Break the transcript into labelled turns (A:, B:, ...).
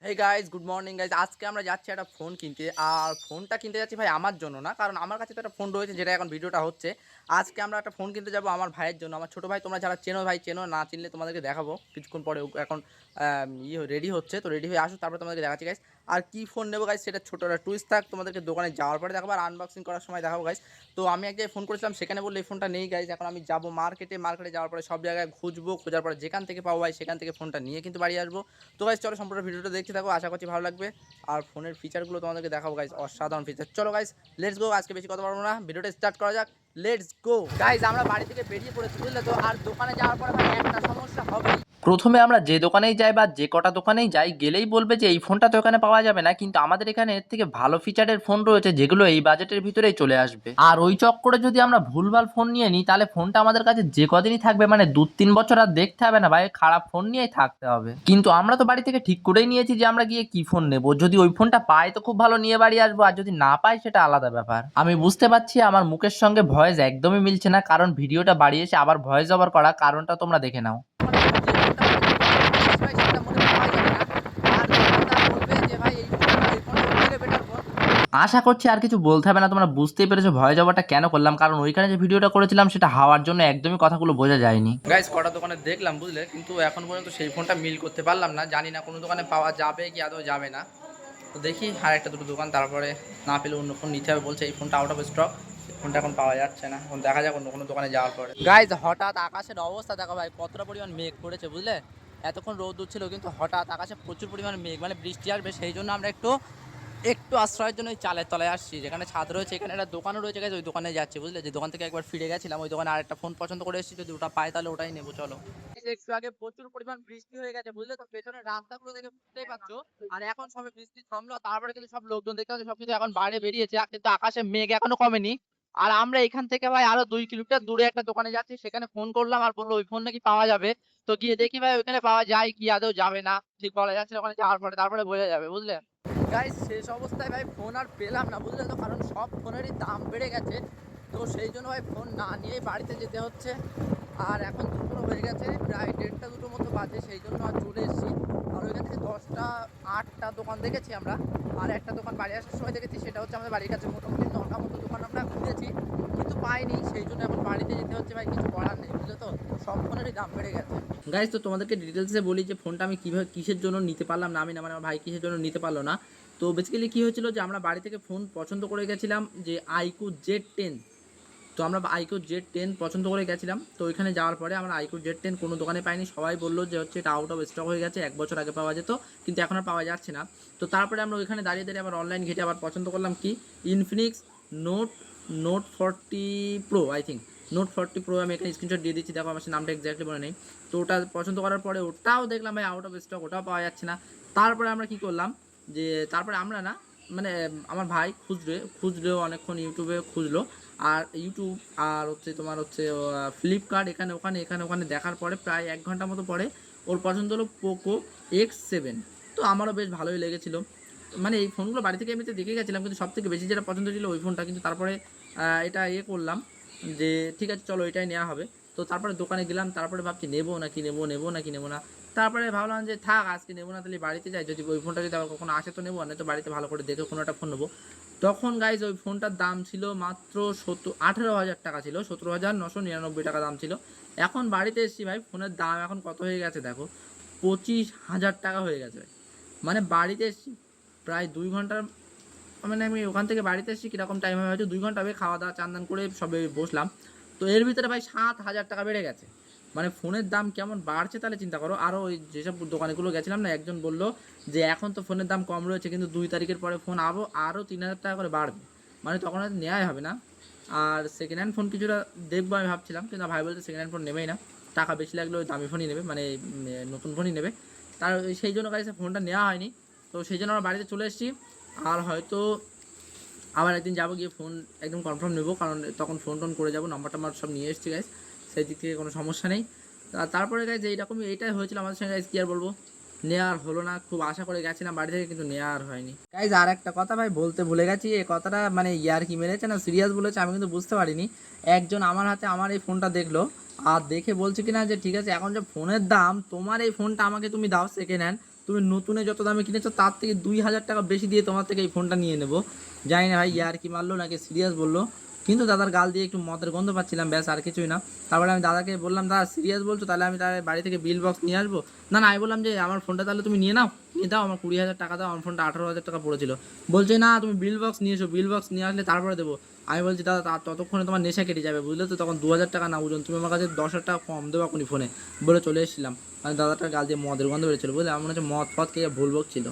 A: Hey guys, good morning guys. আজকে আমরা যাচ্ছি একটা ফোন কিনতে। আর ফোনটা কিনতে যাচ্ছি ভাই আমার জন্য না, কারণ আমার কাছে তো একটা ফোন রয়েছে যেটা এখন ভিডিওটা হচ্ছে। আজকে আমরা একটা ফোন কিনতে যাবো আমার ভাইয়ের জন্য। আমার ছোটো ভাই, তোমরা যারা চেনো ভাই চেনো, না চিনলে তোমাদেরকে দেখাবো কিছুক্ষণ পরে। ও এখন রেডি হচ্ছে, তো রেডি হয়ে আসো, তারপরে তোমাদেরকে দেখাচ্ছি গাইস। আর কি ফোন নেবো গাইস সেটা ছোটো একটা টুইস্ট থাক, তোমাদেরকে দোকানে যাওয়ার পরে দেখাবো আর আনবক্সিং করার সময় দেখাবো গাইস। তো আমি এক জায়গায় ফোন করেছিলাম, সেখানে বললে এই ফোনটা নেই গাইস। এখন আমি যাবো মার্কেটে যাওয়ার পরে সব জায়গায় খুঁজবো, খোঁজার পরে যেখান থেকে পাবো ভাই সেখান থেকে ফোনটা নিয়ে কিন্তু বাড়ি আসবো। তো গাইস চলো সম্পূর্ণ ভিডিওটা দেখতে থাকো, আশা করছি ভালো লাগবে। আর ফোনের ফিচারগুলো তোমাদেরকে দেখাবো গাইস, অসাধারণ ফিচার। চলো গাইস লেটস গো, আজকে বেশি কথা বলবো না, ভিডিওটা স্টার্ট করা যাক। লেটস গো গাইস, আমরা বাড়ি থেকে বেরিয়ে পড়েছি বুঝলে তো। আর দোকানে যাওয়ার পরে ভাই একটা সমস্যা হবেই। প্রথমে আমরা যে দোকানেই যাই বা যে কটা দোকানেই যাই, গেলেই বলবে যে এই ফোনটা তো এখানে পাওয়া যাবে না, কিন্তু আমাদের এখানে এর থেকে ভালো ফিচারের ফোন রয়েছে যেগুলো এই বাজেটের ভিতরেই চলে আসবে। আর ওই চক্করে যদি আমরা ভুলভাল ফোন নিয়ে নিই, তাহলে ফোনটা আমাদের কাছে যে কদিনই থাকবে, মানে 2-3 বছর আর দেখতে হবে না ভাই, খারাপ ফোন নিয়েই থাকতে হবে। কিন্তু আমরা তো বাড়ি থেকে ঠিক করেই নিয়েছি যে আমরা গিয়ে কি ফোন নেব। যদি ওই ফোনটা পাই তো খুব ভালো, নিয়ে বাড়ি আসবো, আর যদি না পাই সেটা আলাদা ব্যাপার। আমি বুঝতে পারছি আমার মুখের সঙ্গে ভয়েস একদমই মিলছে না, কারণ ভিডিওটা বাড়ি এসে আবার ভয়েস ওভার করা, কারণটা তোমরা দেখে নাও। আশা করছি আর কিছু বলতে হবে না, তোমরা বুঝতেই পেরেছো ভয়েস ওভারটা কেন করলাম, কারণ ওইখানে যে ভিডিওটা করেছিলাম সেটা হাওয়ার জন্য একদমই কথাগুলো বোঝা যায়নি। গাইস কটা দোকানে দেখলাম বুঝলে, কিন্তু এখন পর্যন্ত সেই ফোনটা মিল করতে পারলাম না। জানি না কোনো দোকানে পাওয়া যাবে কি আদৌ যাবে না। তো দেখি আর একটা দুটো দোকান, তারপরে না পেলে অন্য ফোন নিতে হবে বলছে। এই ফোনটা আউট অফ স্টক, ফোনটা এখন পাওয়া যাচ্ছে না। এখন দেখা যাক অন্য কোনো দোকানে যাওয়ার পরে। গাইস হঠাৎ আকাশের অবস্থা দেখো ভাই, কতটা পরিমাণ মেঘ করেছে বুঝলে। এতক্ষণ রোদ ছিল, কিন্তু হঠাৎ আকাশে প্রচুর পরিমাণ মেঘ, মানে বৃষ্টি আসবে। সেই জন্য আমরা একটু একটু আশ্রয়ের জন্য ওই চালের তলায় আসছি, যেখানে ছাদ রয়েছে। এখানে একটা দোকানও রয়েছে গাইস, ওই দোকানে যাচ্ছি বুঝলে। যে দোকান থেকে একবার ফিরে গেছিলাম, ওই দোকানে আরেকটা ফোন পছন্দ করে এসেছি, যদি ওটা পাই তাহলে ওটাই নেবো। চলো। একটু আগে প্রচুর পরিমাণ বৃষ্টি হয়ে গেছে বুঝলে তো, পেছনের রাস্তাগুলো দেখে বুঝতেই পারছো। আর এখন সবে বৃষ্টি থামলো, তারপরে কিন্তু সব লোকজন দেখতে পাচ্ছি সবকিছু এখন বাইরে বেরিয়েছে, কিন্তু আকাশে মেঘ এখনো কমেনি। আর আমরা এখান থেকে ভাই আরো 2 কিলোমিটার দূরে একটা দোকানে যাচ্ছি, সেখানে ফোন করলাম আর বললো ওই ফোন নাকি পাওয়া যাবে। তো গিয়ে দেখি ভাই ওইখানে পাওয়া যায় কি আদৌ যাবে না, ঠিক বলা যাচ্ছে না। ওখানে যাওয়ার পরে তারপরে বোঝা যাবে বুঝলে। গাইস শেষ অবস্থায় ভাই ফোন আর পেলাম না বুঝলে তো, কারণ সব ফোনেরই দাম বেড়ে গেছে। তো সেই জন্য ভাই ফোন না নিয়েই বাড়িতে যেতে হচ্ছে। আর এখন দুপুর হয়ে গেছে, প্রায় 1:30-2টোর মতো বাজে, সেই জন্য আর চলে এসেছি। আর ওইখান থেকে 10টা 8টা দোকান দেখেছি আমরা। আর একটা দোকান বাড়ি আসার সময় দেখেছি, সেটা হচ্ছে আমাদের বাড়ির কাছে। মোটামুটি 9টা মতো দোকান আমরা খুঁজেছি, কিন্তু পাইনি। সেই জন্য এখন বাড়িতে যেতে হচ্ছে ভাই, কিছু করার নেই বুঝলে তো, সব ফোনেরই দাম বেড়ে গেছে। গাইস তো তোমাদেরকে ডিটেলসে বলি যে ফোনটা আমি কীভাবে কিসের জন্য নিতে পারলাম না, আমি না মানে আমার ভাই কিসের জন্য নিতে পারলো না। তো বেসিক্যালি কী হয়েছিল যে আমরা বাড়ি থেকে ফোন পছন্দ করে গেছিলাম যে iQOO Z10। তো আমরা iQOO Z10 পছন্দ করে গেছিলাম। তো ওইখানে যাওয়ার পরে আমরা iQOO Z10 কোনো দোকানে পাইনি। সবাই বললো যে হচ্ছে এটা আউট অফ স্টক হয়ে গেছে, 1 বছর আগে পাওয়া যেত, কিন্তু এখন আর পাওয়া যাচ্ছে না। তো তারপরে আমরা ওইখানে দাঁড়িয়ে দাঁড়িয়ে আবার অনলাইন ঘেটে আবার পছন্দ করলাম কি, Infinix note note 40 pro, I think note 40 pro. আমি এখানে স্ক্রিনশট দিয়ে দিচ্ছি, দেখো আমার নামটা এক্স্যাক্টলি মনে নেই। তো ওটা পছন্দ করার পরে ওটাও দেখলাম ভাই আউট অফ স্টক, ওটাও পাওয়া যাচ্ছে না। তারপরে আমরা কি করলাম যে, তারপরে আমরা না মানে আমার ভাই খুঁজলেও অনেকক্ষণ ইউটিউবে খুঁজলো। আর ইউটিউব আর হচ্ছে তোমার হচ্ছে ফ্লিপকার্ট, এখানে ওখানে দেখার পরে প্রায় 1 ঘন্টা মতো পরে ওর পছন্দ হলো POCO X7। তো আমারও বেশ ভালোই লেগেছিলো। মানে এই ফোনগুলো বাড়ি থেকে এমনিতে দেখে গেছিলাম, কিন্তু সবথেকে বেশি যেটা পছন্দ ছিল ওই ফোনটা। কিন্তু তারপরে এটা করলাম যে ঠিক আছে চলো এটাই নেওয়া হবে। তো তারপরে দোকানে গেলাম, তারপরে ভাবছি নেবো না। তারপরে ভাবলাম যে থাক আজকে নেবো না, তাহলে বাড়িতে যাই, যদি ওই ফোনটা যদি আবার কখনো আসে তো নেবো, না তো বাড়িতে ভালো করে দেখে কোনো একটা ফোন নেবো। তখন গাইজ ওই ফোনটার দাম ছিল মাত্র 18,000 টাকা ছিল, 17,999 টাকা দাম ছিল। এখন বাড়িতে এসেছি ভাই, ফোনের দাম এখন কত হয়ে গেছে দেখো, 25,000 টাকা হয়ে গেছে। মানে বাড়িতে এসেছি প্রায় 2 ঘন্টার, মানে আমি ওখান থেকে বাড়িতে এসেছি কীরকম টাইম হবে হয়তো 2 ঘন্টা হবে, খাওয়া দাওয়া চান দান করে সবে বসলাম। তো এর ভিতরে ভাই 7,000 টাকা বেড়ে গেছে। মানে ফোনের দাম কেমন বাড়ছে তাহলে চিন্তা করো। আরও ওই যেসব দোকানগুলো গেছিলাম না, একজন বললো যে এখন তো ফোনের দাম কম রয়েছে, কিন্তু 2 তারিখের পরে ফোন আরও 3,000 টাকা করে বাড়বে, মানে তখন হয়তো নেওয়াই হবে না। আর সেকেন্ড হ্যান্ড ফোন কিছুটা দেখবো আমি ভাবছিলাম, কিন্তু ভাই বলতে সেকেন্ড হ্যান্ড ফোন নেবেই না, টাকা বেশি লাগলে ওই দামি ফোনই নেবে, মানে নতুন ফোনই নেবে। তার সেই জন্য গাড়ি ফোনটা নেওয়া হয়নি। তো সেই জন্য আমরা বাড়িতে চলে এসেছি। আর হয়তো আবার একদিন যাবো, গিয়ে ফোন একদম কনফার্ম নেবো, কারণ তখন ফোন টোন করে যাবো, নাম্বার টাম্বার সব নিয়ে এসেছি গাইস, সেই দিক থেকে কোনো সমস্যা নেই। তারপরে গাইজ এইরকমই এইটাই হয়েছিল আমাদের সঙ্গে গাইজ, কী আর বলবো, নেওয়ার হলো না। খুব আশা করে গেছিলাম বাড়ি থেকে, কিন্তু নেওয়া আর হয়নি। গাইজ আর একটা কথা ভাই বলতে ভুলে গেছি, এই কথাটা মানে ইয়ার কি মেরেছে না সিরিয়াস বলেছে আমি কিন্তু বুঝতে পারিনি। একজন আমার হাতে আমার এই ফোনটা দেখলো, আর দেখে বলছে কিনা যে ঠিক আছে এখন যে ফোনের দাম, তোমার এই ফোনটা আমাকে তুমি দাও সেকেন্ড হ্যান্ড, তুমি নতুনে যত দামে কিনেছো তার থেকে 2,000 টাকা বেশি দিয়ে তোমার থেকে এই ফোনটা নিয়ে নেবো। জানি না ভাই ইয়ার কি মারলো নাকি সিরিয়াস বললো, কিন্তু দাদার গাল দিয়ে একটু মদের গন্ধ পাচ্ছিলাম, ব্যাস আর কিছুই না। তারপরে আমি দাদাকে বললাম, দাদা সিরিয়াস বলছো, তাহলে আমি তার বাড়ি থেকে বিল বক্স নিয়ে আসবো। না না, আমি বললাম যে আমার ফোনটা তাহলে তুমি নিয়ে নাও, নিয়ে দাও, আমার 20,000 টাকা দাও, আমার ফোনটা 18,000 টাকা পড়েছিল। বলছে না তুমি বিল বক্স নিয়ে এসো, বিল বক্স নিয়ে আসলে তারপরে দেবো। আমি বলছি দাদা ততক্ষণে তোমার নেশা কেটে যাবে, বুঝলে তো, তখন 2,000 টাকা না বুঝুন, তুমি আমার কাছে 10,000 টাকা কম দেবো এখনই ফোনে বলে চলে এসেছিলাম। মানে দাদাটার গাল দিয়ে মদের গন্ধ বেরোচ্ছিল, বুঝলে আমার মনে হচ্ছে মদ ফদ খেয়ে ভুল বক ছিল।